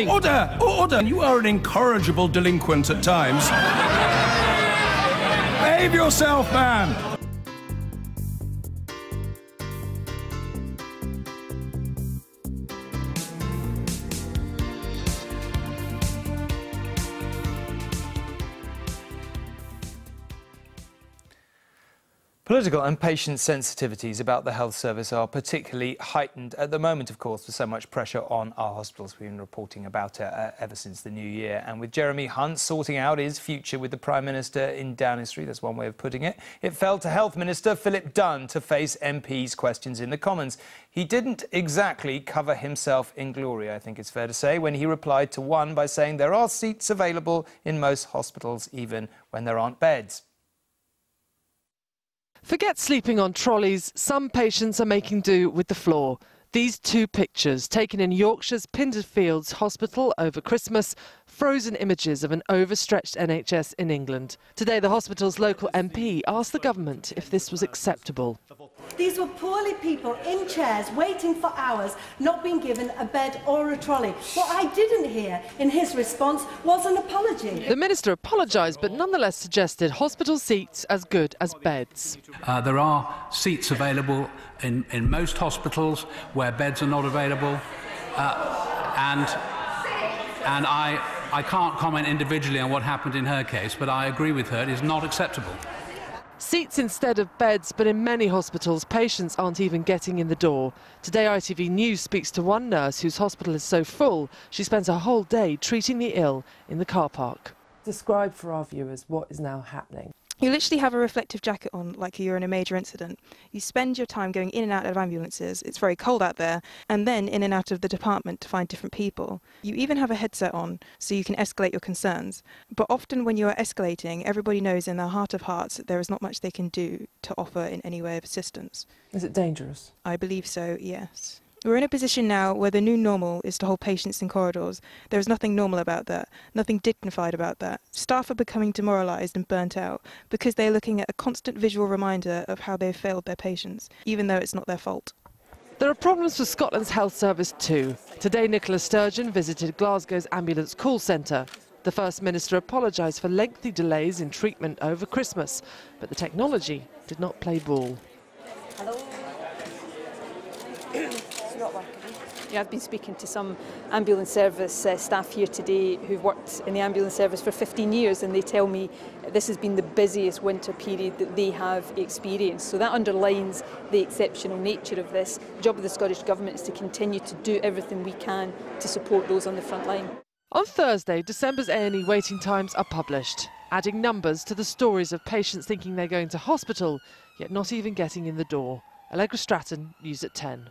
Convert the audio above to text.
Order! Order! You are an incorrigible delinquent at times. Behave yourself, man! Political and patient sensitivities about the health service are particularly heightened at the moment, of course, with so much pressure on our hospitals. We've been reporting about it ever since the new year. And with Jeremy Hunt sorting out his future with the Prime Minister in Downing Street, that's one way of putting it, it fell to Health Minister Philip Dunne to face MPs' questions in the Commons. He didn't exactly cover himself in glory, I think it's fair to say, when he replied to one by saying there are seats available in most hospitals, even when there aren't beds. Forget sleeping on trolleys, some patients are making do with the floor. These two pictures, taken in Yorkshire's Pinderfields Hospital over Christmas, frozen images of an overstretched NHS in England. Today, the hospital's local MP asked the government if this was acceptable. These were poorly people in chairs, waiting for hours, not being given a bed or a trolley. What I didn't hear in his response was an apology. The minister apologised, but nonetheless suggested hospital seats as good as beds. There are seats available in most hospitals where beds are not available, and I can't comment individually on what happened in her case, but I agree with her, it is not acceptable. Seats instead of beds, but in many hospitals, patients aren't even getting in the door. Today, ITV News speaks to one nurse whose hospital is so full, she spends a whole day treating the ill in the car park. Describe for our viewers what is now happening. You literally have a reflective jacket on like you're in a major incident. You spend your time going in and out of ambulances, it's very cold out there, and then in and out of the department to find different people. You even have a headset on so you can escalate your concerns. But often when you are escalating, everybody knows in their heart of hearts that there is not much they can do to offer in any way of assistance. Is it dangerous? I believe so, yes. We're in a position now where the new normal is to hold patients in corridors. There is nothing normal about that, nothing dignified about that. Staff are becoming demoralised and burnt out because they're looking at a constant visual reminder of how they've failed their patients, even though it's not their fault. There are problems for Scotland's health service too. Today, Nicola Sturgeon visited Glasgow's ambulance call centre. The First Minister apologised for lengthy delays in treatment over Christmas, but the technology did not play ball. Hello. Yeah, I've been speaking to some ambulance service staff here today who've worked in the ambulance service for 15 years, and they tell me this has been the busiest winter period that they have experienced. So that underlines the exceptional nature of this. The job of the Scottish Government is to continue to do everything we can to support those on the front line. On Thursday, December's A&E waiting times are published, adding numbers to the stories of patients thinking they're going to hospital, yet not even getting in the door. Allegra Stratton, News at 10.